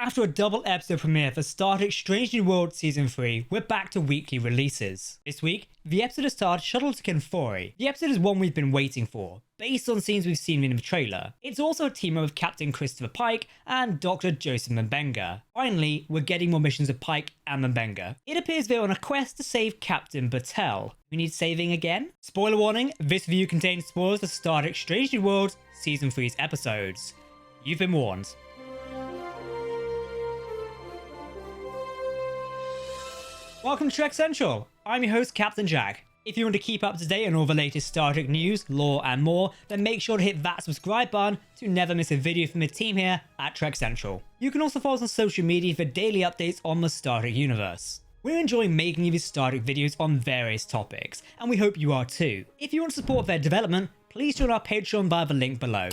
After a double episode premiere for Star Trek Strange New Worlds Season 3, we're back to weekly releases. This week, the episode has starred Shuttle to Kenfori. The episode is one we've been waiting for, based on scenes we've seen in the trailer. It's also a team up with Captain Christopher Pike and Dr. Joseph M'Benga. Finally, we're getting more missions of Pike and M'Benga. It appears they're on a quest to save Captain Batel. We need saving again? Spoiler warning, this review contains spoilers for Star Trek Strange New Worlds Season 3's episodes. You've been warned. Welcome to Trek Central. I'm your host, Captain Jack. If you want to keep up to date on all the latest Star Trek news, lore, and more, then make sure to hit that subscribe button to never miss a video from the team here at Trek Central. You can also follow us on social media for daily updates on the Star Trek universe. We're enjoying making these Star Trek videos on various topics, and we hope you are too. If you want to support their development, please join our Patreon via the link below.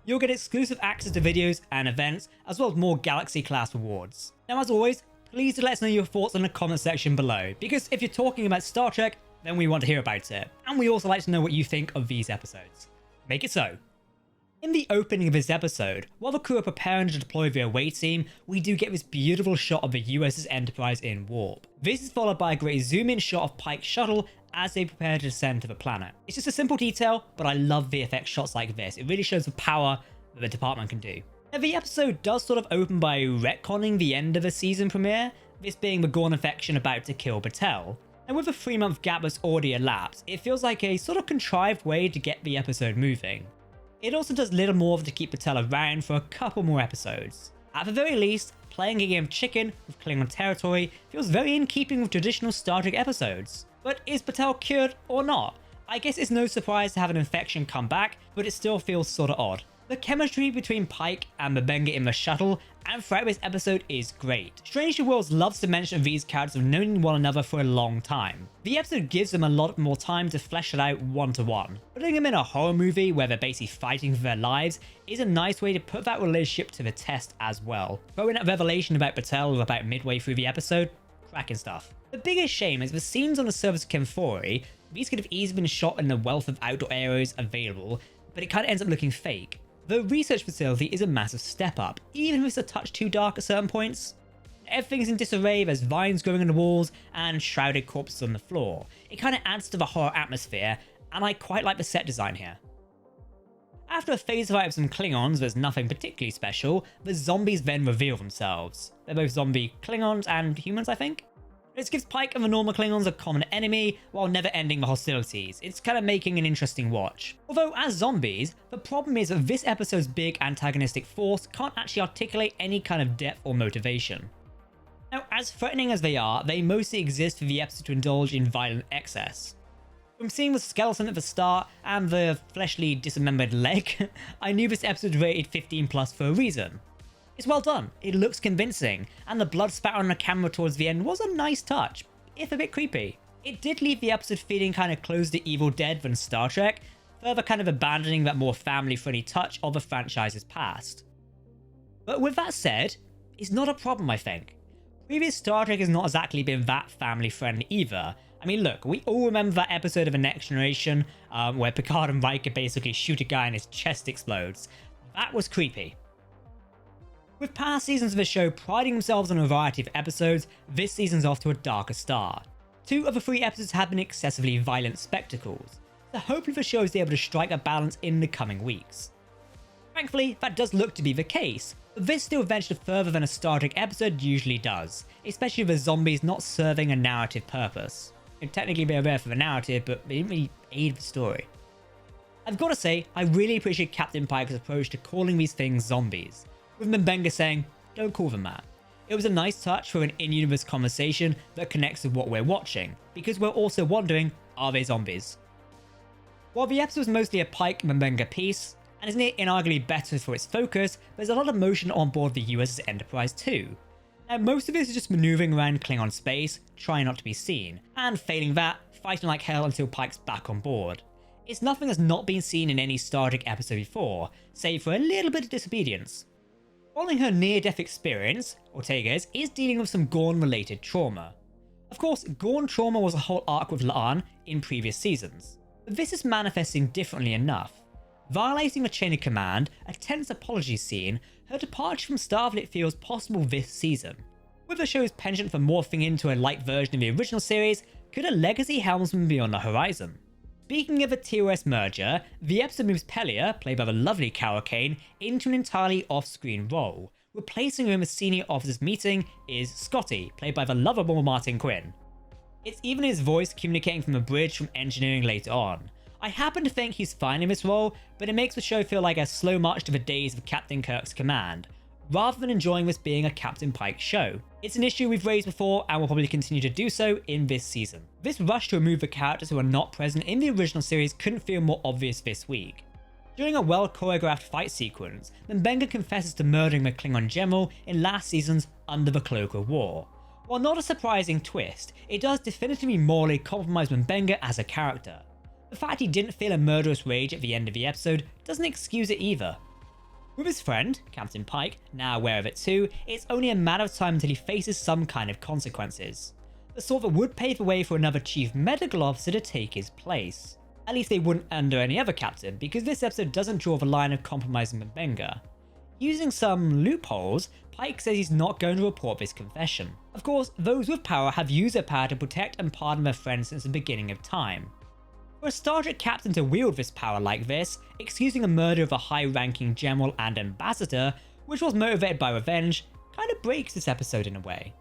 You'll get exclusive access to videos and events, as well as more Galaxy class rewards. Now, as always, please do let us know your thoughts in the comment section below, because if you're talking about Star Trek, then we want to hear about it. And we also like to know what you think of these episodes. Make it so. In the opening of this episode, while the crew are preparing to deploy the away team, we do get this beautiful shot of the USS Enterprise in warp. This is followed by a great zoom-in shot of Pike's shuttle as they prepare to descend to the planet. It's just a simple detail, but I love VFX shots like this. It really shows the power that the department can do. Now, the episode does sort of open by retconning the end of the season premiere, this being the Gorn infection about to kill Batel. And with a 3-month gap that's already elapsed, it feels like a sort of contrived way to get the episode moving. It also does little more to keep Batel around for a couple more episodes. At the very least, playing a game of chicken with Klingon territory feels very in keeping with traditional Star Trek episodes. But is Batel cured or not? I guess it's no surprise to have an infection come back, but it still feels sorta odd. The chemistry between Pike and M'Benga in the shuttle and throughout this episode is great. Strange New Worlds loves to mention these characters have known one another for a long time. The episode gives them a lot more time to flesh it out one-to-one. Putting them in a horror movie where they're basically fighting for their lives is a nice way to put that relationship to the test as well. Throwing that revelation about Batel about midway through the episode, cracking stuff. The biggest shame is the scenes on the surface of Kenfori. These could have easily been shot in the wealth of outdoor areas available, but it kind of ends up looking fake. The research facility is a massive step up, even if it's a touch too dark at certain points. Everything's in disarray, there's vines growing on the walls and shrouded corpses on the floor. It kind of adds to the horror atmosphere, and I quite like the set design here. After a phase fight with some Klingons, there's nothing particularly special, the zombies then reveal themselves. They're both zombie Klingons and humans, I think. This gives Pike and the normal Klingons a common enemy, while never ending the hostilities. It's kind of making an interesting watch. Although, as zombies, the problem is that this episode's big antagonistic force can't actually articulate any kind of depth or motivation. Now, as threatening as they are, they mostly exist for the episode to indulge in violent excess. From seeing the skeleton at the start and the fleshly dismembered leg, I knew this episode was rated 15+ for a reason. It's well done, it looks convincing, and the blood spatter on the camera towards the end was a nice touch, if a bit creepy. It did leave the episode feeling kind of closer to Evil Dead than Star Trek, further kind of abandoning that more family-friendly touch of the franchise's past. But with that said, it's not a problem, I think. Previous Star Trek has not exactly been that family-friendly either. I mean, look, we all remember that episode of The Next Generation, where Picard and Riker basically shoot a guy and his chest explodes. That was creepy. With past seasons of the show priding themselves on a variety of episodes, this season's off to a darker start. 2 of the 3 episodes have been excessively violent spectacles, so hopefully the show is able to strike a balance in the coming weeks. Thankfully, that does look to be the case, but this still ventured further than a Star Trek episode usually does, especially with zombies not serving a narrative purpose. Technically they're there for the narrative, but they didn't really aid the story. I've got to say, I really appreciate Captain Pike's approach to calling these things zombies, with M'Benga saying, don't call them that. It was a nice touch for an in-universe conversation that connects with what we're watching, because we're also wondering, are they zombies? While the episode was mostly a Pike M'Benga piece, and is inarguably better for its focus, there's a lot of motion on board the USS Enterprise too. Now, most of this is just maneuvering around Klingon space, trying not to be seen, and failing that, fighting like hell until Pike's back on board. It's nothing that's not been seen in any Star Trek episode before, save for a little bit of disobedience. Following her near-death experience, Ortega is dealing with some Gorn-related trauma. Of course, Gorn trauma was a whole arc with La'an in previous seasons, but this is manifesting differently enough. Violating the chain of command, a tense apology scene, her departure from Starfleet feels possible this season. With the show's penchant for morphing into a light version of the original series, could a legacy helmsman be on the horizon? Speaking of a TOS merger, the episode moves Pelia, played by the lovely Carol Kane, into an entirely off-screen role. Replacing her in the senior officers meeting is Scotty, played by the lovable Martin Quinn. It's even his voice communicating from the bridge from engineering later on. I happen to think he's fine in this role, but it makes the show feel like a slow march to the days of Captain Kirk's command, rather than enjoying this being a Captain Pike show. It's an issue we've raised before and will probably continue to do so in this season. This rush to remove the characters who are not present in the original series couldn't feel more obvious this week. During a well-choreographed fight sequence, M'Benga confesses to murdering the Klingon general in last season's Under the Cloak of War. While not a surprising twist, it does definitively morally compromise M'Benga as a character. The fact he didn't feel a murderous rage at the end of the episode doesn't excuse it either. With his friend, Captain Pike, now aware of it too, it's only a matter of time until he faces some kind of consequences. The sort that would pave the way for another chief medical officer to take his place. At least they wouldn't under any other captain, because this episode doesn't draw the line of compromising M'Benga. Using some loopholes, Pike says he's not going to report this confession. Of course, those with power have used their power to protect and pardon their friends since the beginning of time. For a Star Trek captain to wield this power like this, excusing the murder of a high-ranking general and ambassador, which was motivated by revenge, kind of breaks this episode in a way.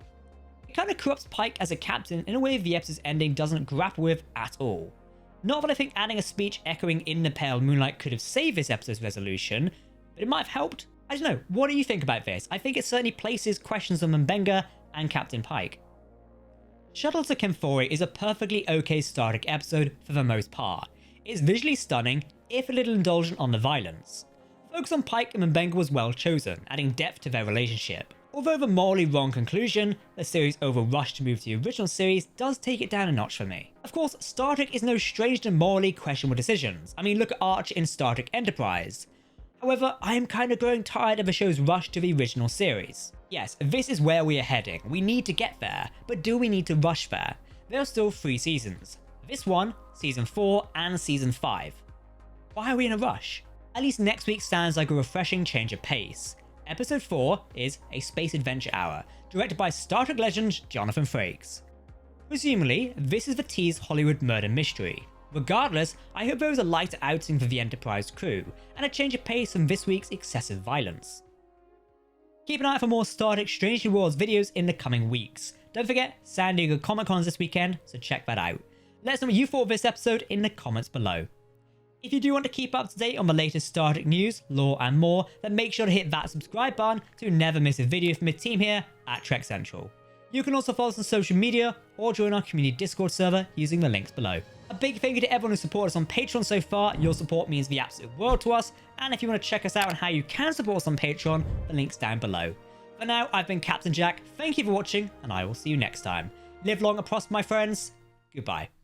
It kind of corrupts Pike as a captain in a way the episode's ending doesn't grapple with at all. Not that I think adding a speech echoing in the pale moonlight could have saved this episode's resolution, but it might have helped. I don't know, what do you think about this? I think it certainly places questions on M'Benga and Captain Pike. Shuttle to Kenfori is a perfectly okay Star Trek episode for the most part. It's visually stunning, if a little indulgent on the violence. Focus on Pike and M'Benga was well chosen, adding depth to their relationship. Although the morally wrong conclusion, the series over-rushed to move to the original series, does take it down a notch for me. Of course, Star Trek is no stranger to morally questionable decisions. I mean, look at Archer in Star Trek Enterprise. However, I am kind of growing tired of the show's rush to the original series. Yes, this is where we are heading. We need to get there, but do we need to rush there? There are still 3 seasons. This one, Season 4 and Season 5. Why are we in a rush? At least next week sounds like a refreshing change of pace. Episode 4 is A Space Adventure Hour, directed by Star Trek legend Jonathan Frakes. Presumably, this is the teased Hollywood murder mystery. Regardless, I hope there is a lighter outing for the Enterprise crew, and a change of pace from this week's excessive violence. Keep an eye out for more Star Trek Strange New Worlds videos in the coming weeks. Don't forget, San Diego Comic Con is this weekend, so check that out. Let us know what you thought of this episode in the comments below. If you do want to keep up to date on the latest Star Trek news, lore and more, then make sure to hit that subscribe button to never miss a video from the team here at Trek Central. You can also follow us on social media or join our community Discord server using the links below. A big thank you to everyone who supported us on Patreon so far. Your support means the absolute world to us, and if you want to check us out on how you can support us on Patreon, the link's down below. For now, I've been Captain Jack, thank you for watching, and I will see you next time. Live long and prosper, my friends. Goodbye.